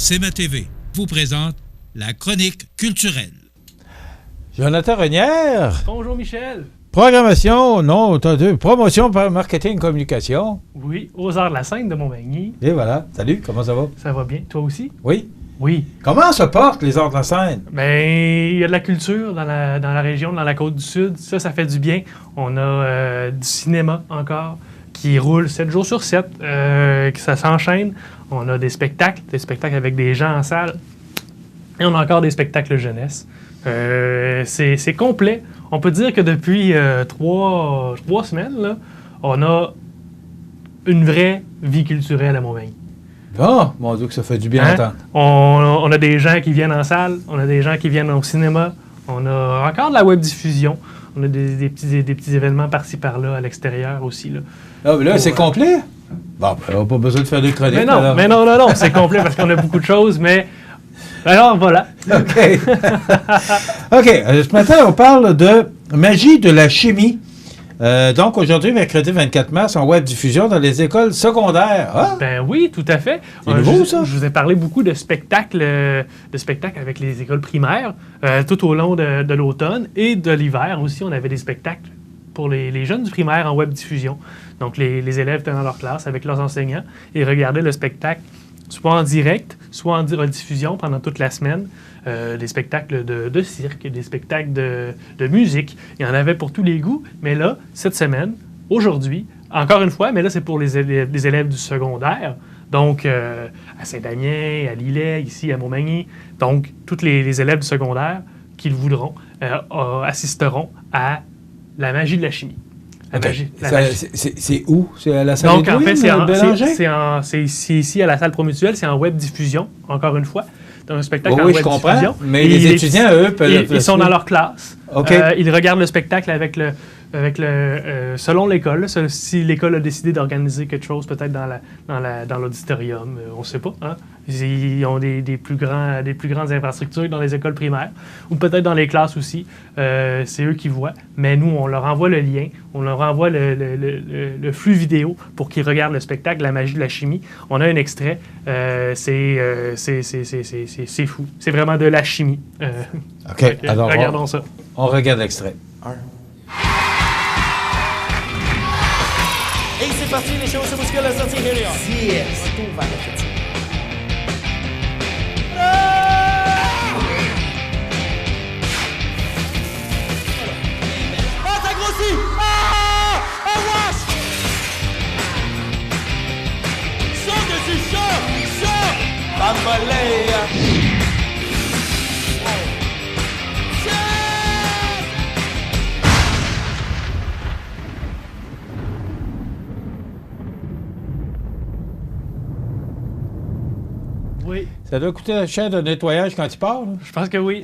CMA TV vous présente la chronique culturelle. Jonathan Renière. Bonjour Michel. Programmation, non, t'as deux. Promotion, marketing, communication. Oui, aux Arts de la Scène de Montmagny. Et voilà. Salut, comment ça va? Ça va bien. Toi aussi? Oui. Oui. Comment se portent les Arts de la Scène? Ben, il y a de la culture dans la région, dans la Côte-du-Sud. Ça fait du bien. On a du cinéma encore qui roule 7 jours sur 7, que ça s'enchaîne. On a des spectacles avec des gens en salle. Et on a encore des spectacles jeunesse. C'est complet. On peut dire que depuis 3 semaines, là, on a une vraie vie culturelle à Montmagny. Ah, mon Dieu, que ça fait du bien d'entendre. On a des gens qui viennent en salle, on a des gens qui viennent au cinéma, on a encore de la web-diffusion, on a des petits événements par-ci par-là à l'extérieur aussi. Là. Ah, mais là, c'est complet? Bon, ben, on n'a pas besoin de faire des chroniques. Mais non, c'est complet parce qu'on a beaucoup de choses, mais... Alors, voilà. OK. OK, ce matin, on parle de magie de la chimie. Donc, aujourd'hui, mercredi 24 mars, en web diffusion dans les écoles secondaires. Ah? Ben oui, tout à fait. C'est nouveau, ça? Je vous ai parlé beaucoup de spectacles avec les écoles primaires tout au long de l'automne et de l'hiver aussi. On avait des spectacles pour les jeunes du primaire en web diffusion. Donc, les élèves étaient dans leur classe avec leurs enseignants et regardaient le spectacle soit en direct, soit en rediffusion pendant toute la semaine. Des spectacles de cirque, des spectacles de musique. Il y en avait pour tous les goûts. Mais là, cette semaine, aujourd'hui, encore une fois, mais là, c'est pour les élèves du secondaire. Donc, à Saint-Damien, à Lillet, ici, à Montmagny. Donc, tous les élèves du secondaire qui le voudront assisteront à la magie de la chimie. Okay. C'est où? C'est à la salle Donc, en fait, c'est ici à la salle Promutuelle. C'est en web diffusion, encore une fois. Un spectacle en web diffusion. Je comprends, mais les étudiants, eux, peuvent... Ils sont dans leur classe. Okay. Ils regardent le spectacle selon l'école. Si l'école a décidé d'organiser quelque chose, peut-être dans l'auditorium, on ne sait pas. Hein? Ils ont des plus grandes infrastructures dans les écoles primaires, ou peut-être dans les classes aussi. C'est eux qui voient. Mais nous, on leur envoie le lien, on leur envoie le flux vidéo pour qu'ils regardent le spectacle, la magie de la chimie. On a un extrait. C'est fou. C'est vraiment de la chimie. OK. Alors, regardons ça. On regarde l'extrait. Et c'est parti, les choses musicales à sortir Helios. Yes. Retour vers la critique. Ah, ça grossit! Ah! Ah, wesh! Chaud que c'est chaud! Chaud! Bambolé! Oui. Ça doit coûter cher de nettoyage quand il part. Là. Je pense que oui.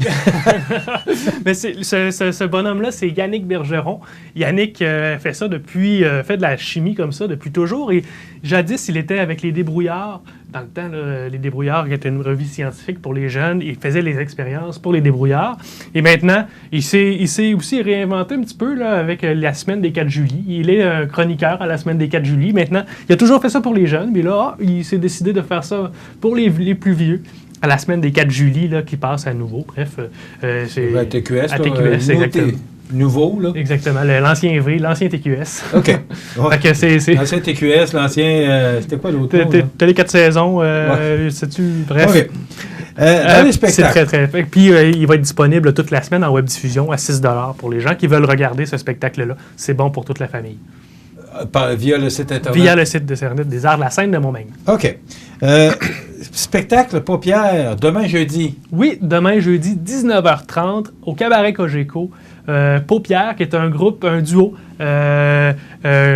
Mais ce bonhomme-là, c'est Yannick Bergeron. Yannick fait ça fait de la chimie comme ça depuis toujours. Et jadis, il était avec les Débrouillards. Dans le temps, là, les Débrouillards, qui était une revue scientifique pour les jeunes, il faisait les expériences pour les Débrouillards. Et maintenant, il s'est aussi réinventé un petit peu là, avec la semaine des 4 juillet. Il est un chroniqueur à la semaine des 4 juillet. Maintenant, il a toujours fait ça pour les jeunes, mais là, il s'est décidé de faire ça pour les plus vieux. À la semaine des 4 juillet, là, qui passe à nouveau. Bref, c'est... À TQS. À TQS, exactement. Nouveau, là. Exactement. L'ancien V, l'ancien TQS. OK. Ouais. Fait que l'ancien TQS, l'ancien... c'était quoi l'autre nom? T'as les 4 saisons, sais-tu? Bref. OK. Dans les spectacles. C'est très. Puis, il va être disponible toute la semaine en web diffusion à 6 $. Pour les gens qui veulent regarder ce spectacle-là, c'est bon pour toute la famille. Via le site Internet? Via le site Internet des Arts de la Scène de Montmagny. OK. Spectacle Paupières, demain jeudi. Oui, demain jeudi, 19h30, au Cabaret Cogeco. Paupières, qui est un groupe, un duo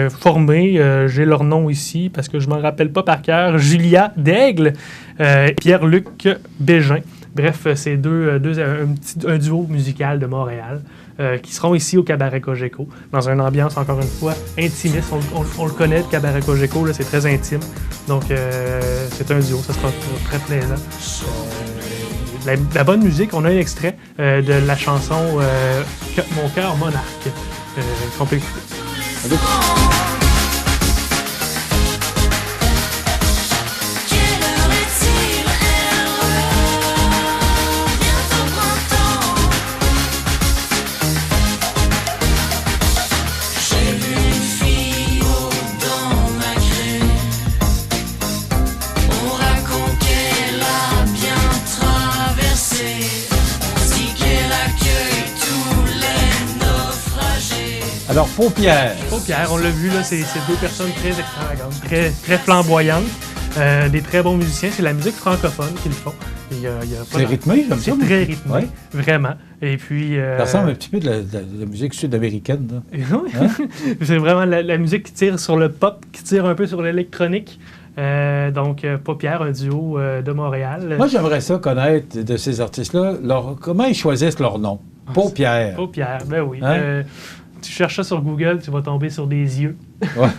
formé, j'ai leur nom ici parce que je ne me rappelle pas par cœur, Julia Daigle, Pierre-Luc Bégin. Bref, c'est un duo musical de Montréal qui seront ici au Cabaret Cogeco, dans une ambiance, encore une fois, intimiste. On le connaît, le Cabaret Cogeco, là, c'est très intime. Donc, c'est un duo, ça sera très plaisant. La bonne musique, on a un extrait de la chanson Mon cœur monarque qu'on peut écouter. Alors, Paupières. Paupières, on l'a vu, là, c'est deux personnes très extravagantes, très flamboyantes, des très bons musiciens. C'est la musique francophone qu'ils font. C'est rythmé, comme ça. C'est très rythmé, ouais. Vraiment. Et puis... Ça ressemble un petit peu de la musique sud-américaine. Oui, c'est vraiment la musique qui tire sur le pop, qui tire un peu sur l'électronique. Donc, Paupières, un duo de Montréal. Moi, j'aimerais ça connaître de ces artistes-là, comment ils choisissent leur nom. Paupières. Paupières, ben oui. Hein? Tu cherches ça sur Google, tu vas tomber sur des yeux. Ouais.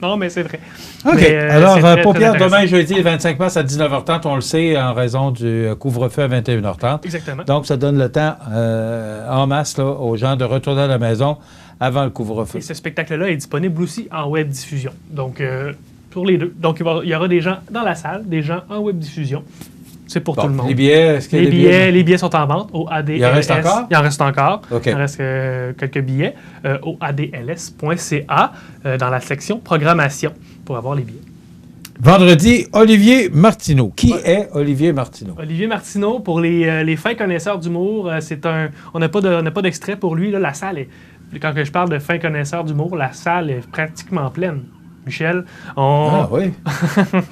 Non, mais c'est vrai. OK. Mais, alors, très, Paupières, très demain, jeudi, le 25 mars à 19h30, on le sait, en raison du couvre-feu à 21h30. Exactement. Donc, ça donne le temps en masse là, aux gens de retourner à la maison avant le couvre-feu. Et ce spectacle-là est disponible aussi en web diffusion. Donc, pour les deux. Donc, il y aura des gens dans la salle, des gens en web diffusion. C'est pour tout le monde. Les billets, est-ce qu'il y a les billets sont en vente au ADLS. Il en reste encore? Il en reste encore. Okay. Il en reste quelques billets au adls.ca dans la section programmation pour avoir les billets. Vendredi, Olivier Martineau. Qui est Olivier Martineau? Olivier Martineau, pour les fins connaisseurs d'humour, on n'a pas d'extrait pour lui. Là, la salle est... Quand je parle de fins connaisseurs d'humour, la salle est pratiquement pleine. Michel, Ah oui.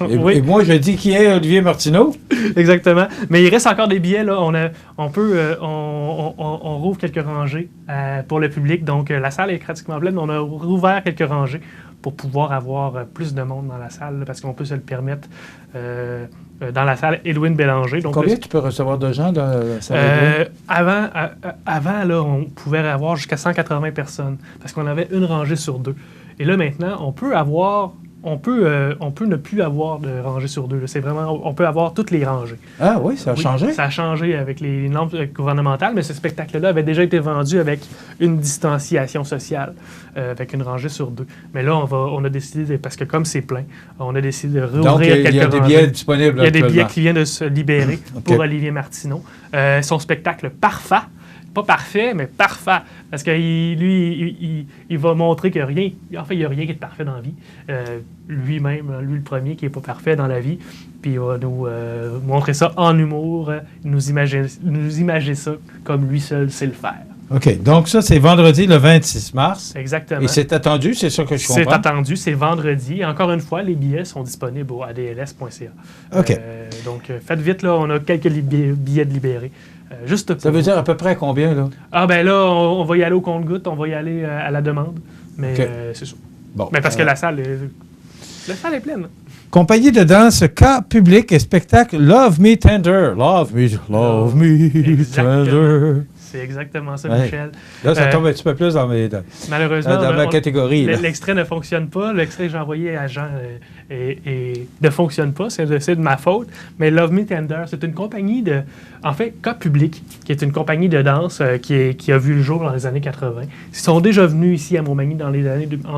Oui. Et moi, je dis qui est Olivier Martineau. Exactement. Mais il reste encore des billets. Là. On rouvre quelques rangées pour le public. Donc, la salle est pratiquement pleine. On a rouvert quelques rangées pour pouvoir avoir plus de monde dans la salle, là, parce qu'on peut se le permettre dans la salle Edwin Bélanger. Donc, combien tu peux recevoir de gens dans la salle? Avant, là, on pouvait avoir jusqu'à 180 personnes parce qu'on avait une rangée sur deux. Et là, maintenant, on peut ne plus avoir de rangée sur deux. Là. C'est vraiment, on peut avoir toutes les rangées. Ah oui, ça a changé? Ça a changé avec les normes gouvernementales, mais ce spectacle-là avait déjà été vendu avec une distanciation sociale, avec une rangée sur deux. Mais là, on a décidé, parce que comme c'est plein, on a décidé de rouvrir quelques rangées. Donc, il y a des billets disponibles. Il y a des billets qui viennent de se libérer pour Olivier Martineau. Son spectacle Parfait. Pas parfait, mais parfait. Parce que lui, il va montrer qu'il n'y a rien. En fait, il n'y a rien qui est parfait dans la vie. Lui-même, lui le premier qui n'est pas parfait dans la vie. Puis il va nous montrer ça en humour, nous imaginer ça comme lui seul sait le faire. OK. Donc, ça, c'est vendredi le 26 mars. Exactement. Et c'est attendu, c'est ça que je comprends? C'est attendu, c'est vendredi. Encore une fois, les billets sont disponibles au adls.ca. OK. Donc, faites vite, là, on a quelques billets de libérés. Juste pour ça veut dire à peu près combien, là? Ah, ben là, on va y aller au compte-gouttes, on va y aller à la demande. Mais c'est ça. Bon. Mais parce que la salle est pleine. Compagnie de danse Cas Public et spectacle Love Me Tender. Love Me Tender. C'est exactement ça, ouais. Michel. Là, ça tombe un petit peu plus dans malheureusement, ma catégorie. L'extrait ne fonctionne pas. L'extrait que j'ai envoyé à Jean ne fonctionne pas. C'est de ma faute. Mais Love Me Tender, c'est une compagnie de... En fait, Cas Public, qui est une compagnie de danse qui a vu le jour dans les années 80. Ils sont déjà venus ici à Montmagny en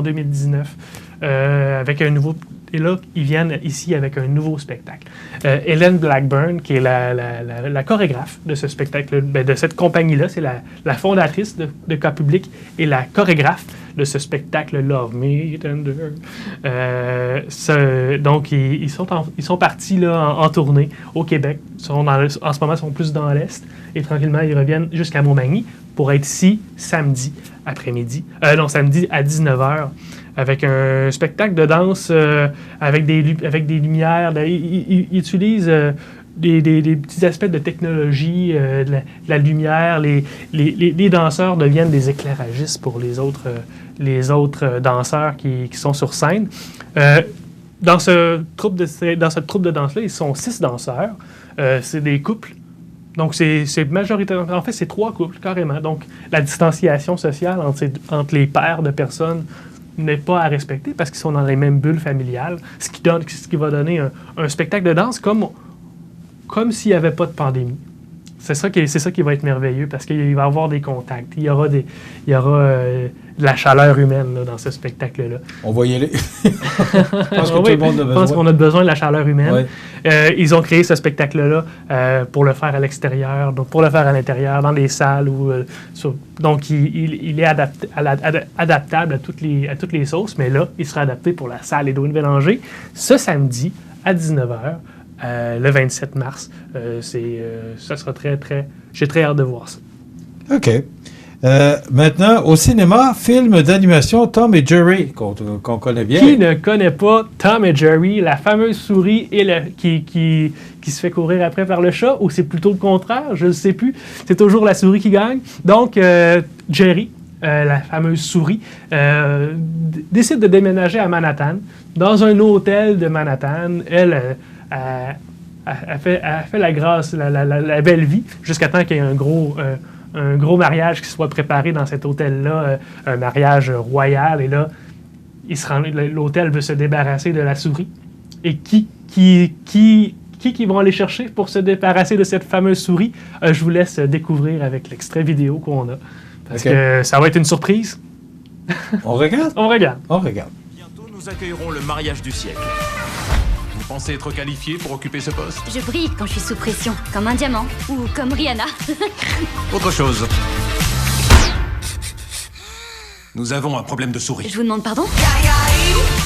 2019 avec un nouveau... Et là, ils viennent ici avec un nouveau spectacle. Hélène Blackburn, qui est la chorégraphe de ce spectacle, de cette compagnie-là, c'est la fondatrice de Cas Public et la chorégraphe de ce spectacle Love Me Tender. Donc, ils sont partis là, en tournée au Québec. En ce moment, ils sont plus dans l'Est. Et tranquillement, ils reviennent jusqu'à Montmagny pour être ici samedi après-midi. Samedi à 19h. Avec un spectacle de danse avec des lumières. Ils utilisent des petits aspects de technologie, de la lumière. Les danseurs deviennent des éclairagistes pour les autres danseurs qui sont sur scène. Dans cette troupe de danse-là, ils sont 6 danseurs. C'est des couples. Donc, c'est majoritairement... En fait, c'est 3 couples, carrément. Donc, la distanciation sociale entre les paires de personnes n'est pas à respecter parce qu'ils sont dans les mêmes bulles familiales, ce qui va donner un spectacle de danse comme s'il n'y avait pas de pandémie. C'est ça qui va être merveilleux parce qu'il va y avoir des contacts. Il y aura de la chaleur humaine là, dans ce spectacle-là. On va y aller. Je pense que tout le monde a besoin. Je pense qu'on a besoin de la chaleur humaine. Ouais. Ils ont créé ce spectacle-là pour le faire à l'extérieur, donc pour le faire à l'intérieur, dans les salles. Donc, il est adaptable à toutes les sauces, mais là, il sera adapté pour la salle Edwin Bélanger ce samedi à 19h. Le 27 mars. Ça sera très, très... J'ai très hâte de voir ça. OK. Maintenant, au cinéma, film d'animation Tom et Jerry, qu'on connaît bien. Qui ne connaît pas Tom et Jerry, la fameuse souris qui se fait courir après par le chat, ou c'est plutôt le contraire, je ne sais plus. C'est toujours la souris qui gagne. Donc, Jerry, la fameuse souris, décide de déménager à Manhattan, dans un hôtel de Manhattan. Elle fait la grâce, la belle vie, jusqu'à temps qu'il y ait un gros mariage qui soit préparé dans cet hôtel-là, un mariage royal. Et là, l'hôtel veut se débarrasser de la souris. Et qui vont aller chercher pour se débarrasser de cette fameuse souris? Je vous laisse découvrir avec l'extrait vidéo qu'on a. Parce que ça va être une surprise. On regarde? On regarde. On regarde. Bientôt, nous accueillerons le mariage du siècle. Vous pensez être qualifié pour occuper ce poste? Je brille quand je suis sous pression, comme un diamant, ou comme Rihanna. Autre chose. Nous avons un problème de souris. Je vous demande pardon?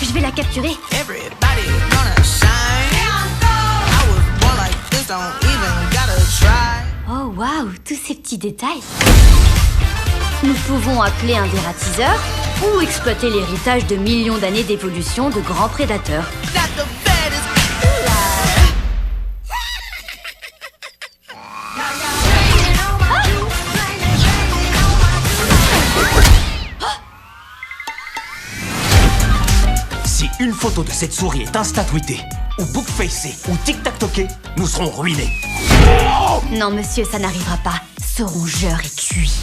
Je vais la capturer. Everybody gonna shine. I was born like this, don't even gotta try. Oh waouh, tous ces petits détails. Nous pouvons appeler un dératiseur ou exploiter l'héritage de millions d'années d'évolution de grands prédateurs. That the bed is alive. Si une photo de cette souris est insta-tweetée, ou bookfacée, ou tic-tac-toquée, nous serons ruinés. Non monsieur, ça n'arrivera pas. Ce rongeur est cuit.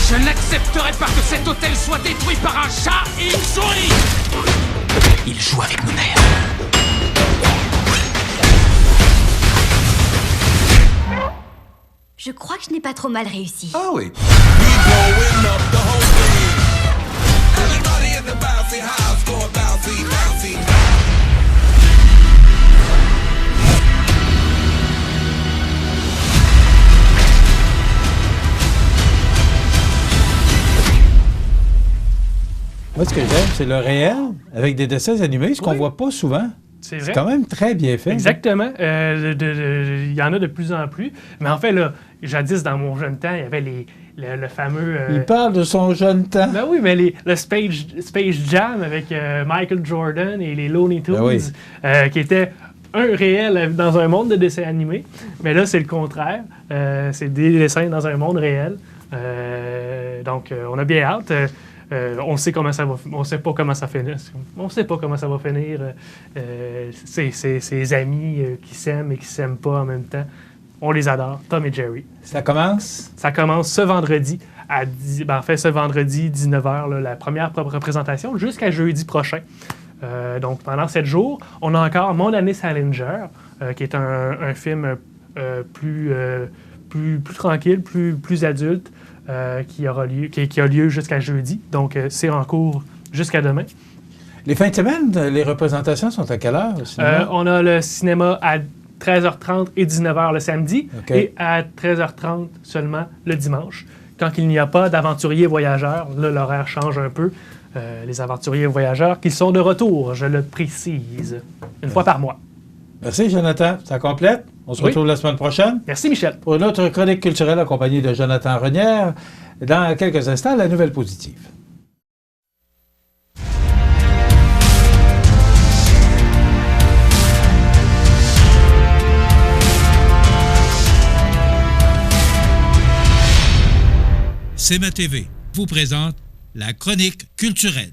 Je n'accepterai pas que cet hôtel soit détruit par un chat et une souris. Il joue avec nos nerfs. Je crois que je n'ai pas trop mal réussi. Ah oui. Moi, ce que j'aime, c'est le réel avec des dessins animés, ce qu'on voit pas souvent. C'est vrai. C'est quand même très bien fait. Exactement. Il y en a de plus en plus. Mais en fait, là, jadis, dans mon jeune temps, il y avait le fameux... Il parle de son jeune temps. Ben oui, mais le Space Jam avec Michael Jordan et les Looney Tunes, Ben oui. qui était un réel dans un monde de dessins animés. Mais là, c'est le contraire. C'est des dessins dans un monde réel. Donc, on a bien hâte. On sait comment ça va. On sait pas comment ça finit. On sait pas comment ça va finir. Ces amis qui s'aiment et qui s'aiment pas en même temps. On les adore. Tom et Jerry. Ça commence? Ça commence ce vendredi ce vendredi 19h, là, la première représentation, jusqu'à jeudi prochain. Donc, pendant 7 jours, on a encore Mon année Salinger, qui est un film plus tranquille, plus adulte, qui a lieu jusqu'à jeudi. Donc, c'est en cours jusqu'à demain. Les fins de semaine, les représentations sont à quelle heure? Au cinéma? On a le cinéma à 13h30 et 19h le samedi, et à 13h30 seulement le dimanche. Quand il n'y a pas d'aventuriers voyageurs, là, l'horaire change un peu. Les aventuriers voyageurs qui sont de retour, je le précise, une fois par mois. Merci, Jonathan. Ça complète. On se retrouve la semaine prochaine. Merci, Michel. Pour une autre chronique culturelle accompagnée de Jonathan Renière. Dans quelques instants, la nouvelle positive. C'est ma TV vous présente la chronique culturelle.